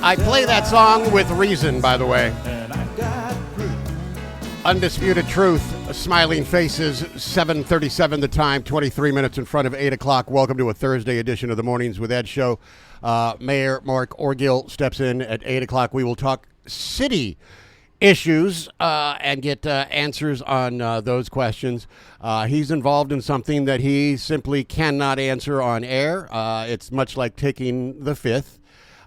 I play that song with reason, by the way. Undisputed Truth, Smiling Faces, 7:37 the time, 23 minutes in front of 8 o'clock. Welcome to a Thursday edition of the Mornings with Ed show. Mayor Mark Orgill steps in at 8 o'clock. We will talk city issues and get answers on those questions. He's involved in something that he simply cannot answer on air. It's much like taking the fifth.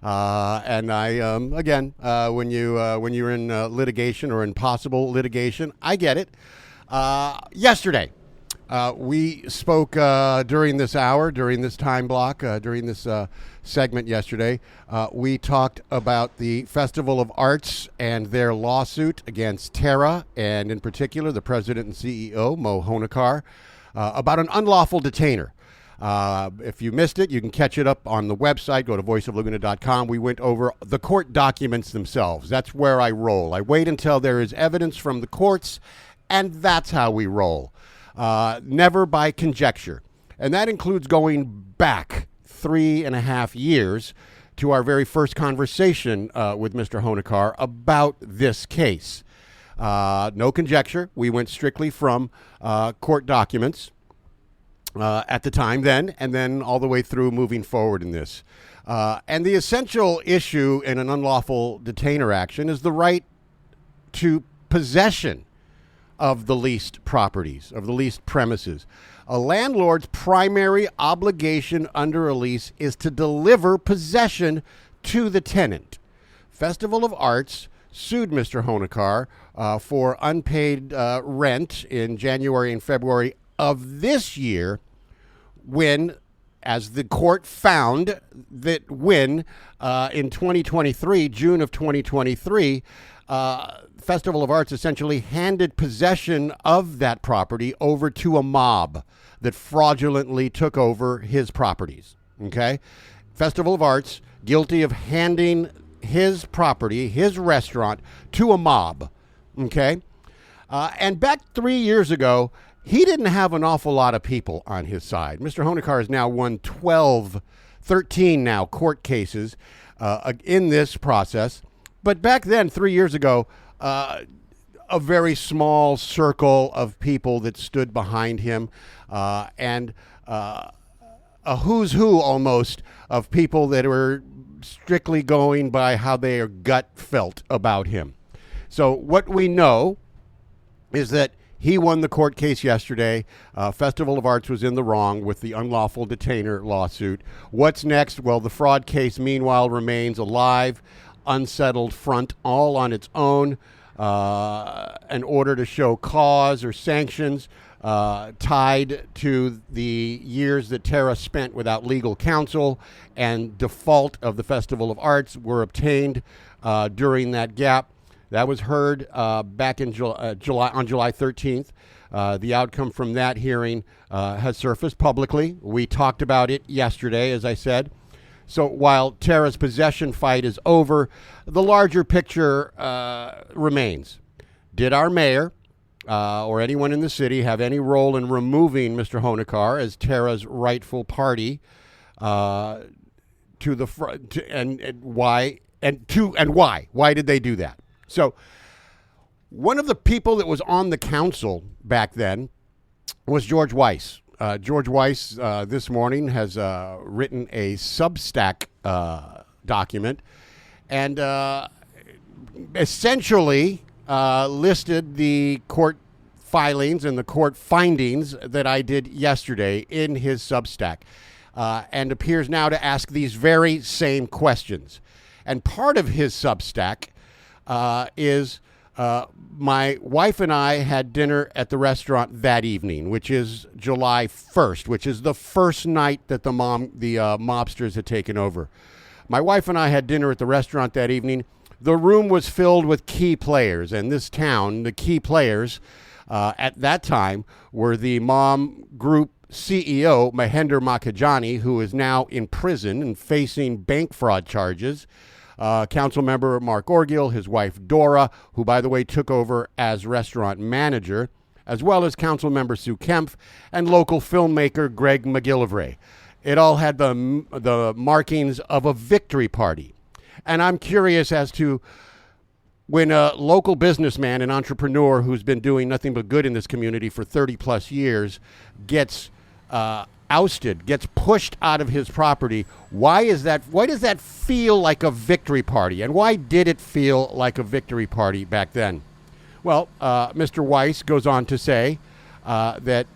And I, again, when you're in litigation or in possible litigation, I get it. Yesterday, we spoke during this hour, during this time block, during this segment yesterday. We talked about the Festival of Arts and their lawsuit against Terra, and in particular, the president and CEO, Mo Honarkar, about an unlawful detainer. If you missed it, you can catch it up on the website. Go to voiceoflaguna.com. We went over the court documents themselves. That's where I roll. I wait until there is evidence from the courts, and that's how we roll. Never by conjecture. And that includes going back 3.5 years to our very first conversation with Mr. Honarkar about this case. No conjecture. We went strictly from court documents. At the time then, and then all the way through moving forward in this. And the essential issue in an unlawful detainer action is the right to possession of the leased properties, of the leased premises. A landlord's primary obligation under a lease is to deliver possession to the tenant. Festival of Arts sued Mr. Honarkar for unpaid rent in January and February of this year, when, as the court found, that when in 2023, June of 2023, Festival of Arts essentially handed possession of that property over to a mob that fraudulently took over his properties. Okay? Festival of Arts guilty of handing his property, his restaurant, to a mob. Okay? And back 3 years ago, he didn't have an awful lot of people on his side. Mr. Honarkar has now won 13 now court cases in this process. But back then, 3 years ago, a very small circle of people that stood behind him and a who's who almost of people that were strictly going by how their gut felt about him. So what we know is that he won the court case yesterday. Festival of Arts was in the wrong with the unlawful detainer lawsuit. What's next? Well, the fraud case, meanwhile, remains a live, unsettled front all on its own. An order to show cause or sanctions tied to the years that Terra spent without legal counsel and default of the Festival of Arts were obtained during that gap. That was heard back in July on July 13th. The outcome from that hearing has surfaced publicly. We talked about it yesterday, as I said. So while Terra's possession fight is over, the larger picture remains. Did our mayor or anyone in the city have any role in removing Mr. Honarkar as Terra's rightful party to the front? And why? And why? Why did they do that? So one of the people that was on the council back then was George Weiss. George Weiss this morning has written a Substack document and essentially listed the court filings and the court findings that I did yesterday in his Substack and appears now to ask these very same questions. And part of his Substack is my wife and I had dinner at the restaurant that evening, which is July 1st, which is the first night that the mobsters had taken over. My wife and I had dinner at the restaurant that evening. The room was filled with key players, and this town, the key players at that time were the Mom Group CEO, Mahendra Makhijani, who is now in prison and facing bank fraud charges. Council member Mark Orgill, his wife Dora, who, by the way, took over as restaurant manager, as well as council member Sue Kempf and local filmmaker Greg McGillivray. It all had the markings of a victory party. And I'm curious as to when a local businessman, an entrepreneur who's been doing nothing but good in this community for 30 plus years, gets ousted, gets pushed out of his property. Why is that? Why does that feel like a victory party? And why did it feel like a victory party back then? Well, Mr. Weiss goes on to say that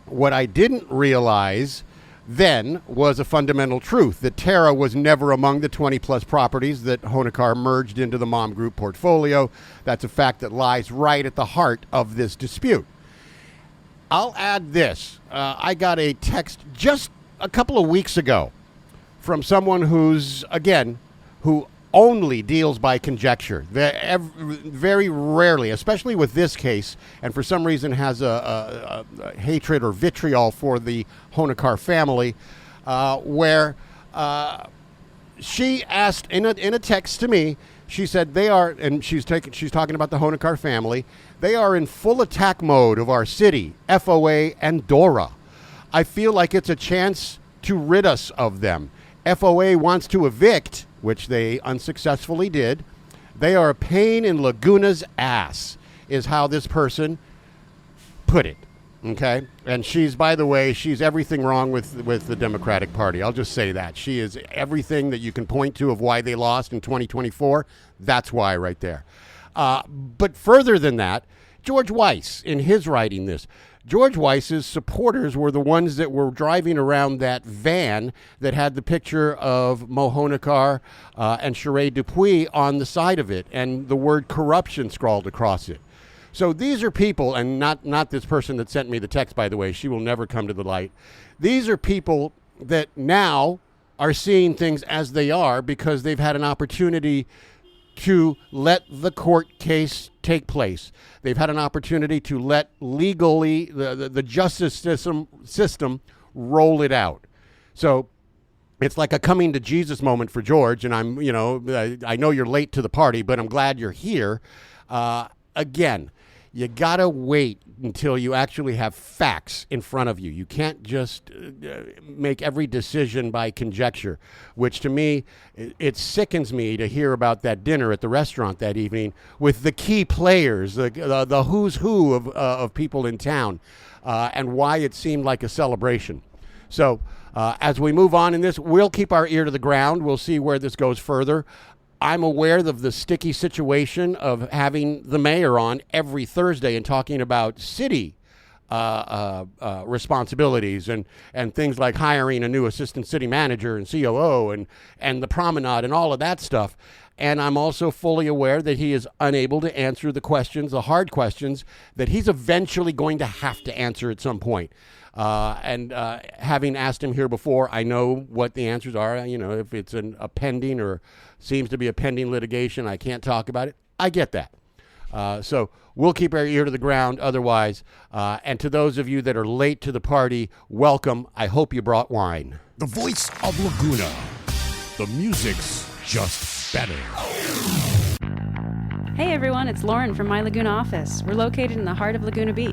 what I didn't realize then was a fundamental truth, that Terra was never among the 20-plus properties that Honarkar merged into the Mom Group portfolio. That's a fact that lies right at the heart of this dispute. I'll add this. I got a text just a couple of weeks ago from someone who only deals by conjecture, very rarely, especially with this case, and for some reason has a hatred or vitriol for the Honarkar family, where she asked in a text to me, she said they are, and she's talking about the Honarkar family, they are in full attack mode of our city, FOA, and DORA. I feel like it's a chance to rid us of them. FOA wants to evict, which they unsuccessfully did. They are a pain in Laguna's ass, is how this person put it. Okay? And she's, by the way, she's everything wrong with the Democratic Party. I'll just say that. She is everything that you can point to of why they lost in 2024. That's why right there. But further than that, George Weiss, in his writing this, George Weiss's supporters were the ones that were driving around that van that had the picture of Mo Honarkar and Sheree Dupuis on the side of it and the word corruption scrawled across it. So these are people, and not this person that sent me the text, by the way. She will never come to the light. These are people that now are seeing things as they are because they've had an opportunity to let the court case take place. They've had an opportunity to let legally the justice system roll it out. So it's like a coming to Jesus moment for George. And I know you're late to the party, but I'm glad you're here. Again, you gotta wait until you actually have facts in front of you. You can't just make every decision by conjecture, which to me, it sickens me to hear about that dinner at the restaurant that evening with the key players, the who's who of people in town, and why it seemed like a celebration. So as we move on in this, we'll keep our ear to the ground. We'll see where this goes further. I'm aware of the sticky situation of having the mayor on every Thursday and talking about city responsibilities and things like hiring a new assistant city manager and COO and the promenade and all of that stuff. And I'm also fully aware that he is unable to answer the questions, the hard questions that he's eventually going to have to answer at some point. Having asked him here before, I know what the answers are. You know, if it's a pending or seems to be a pending litigation, I can't talk about it. I get that. So we'll keep our ear to the ground otherwise. And to those of you that are late to the party, welcome. I hope you brought wine. The voice of Laguna. The music's just better. Hey everyone, it's Lauren from My Laguna office. We're located in the heart of Laguna Beach.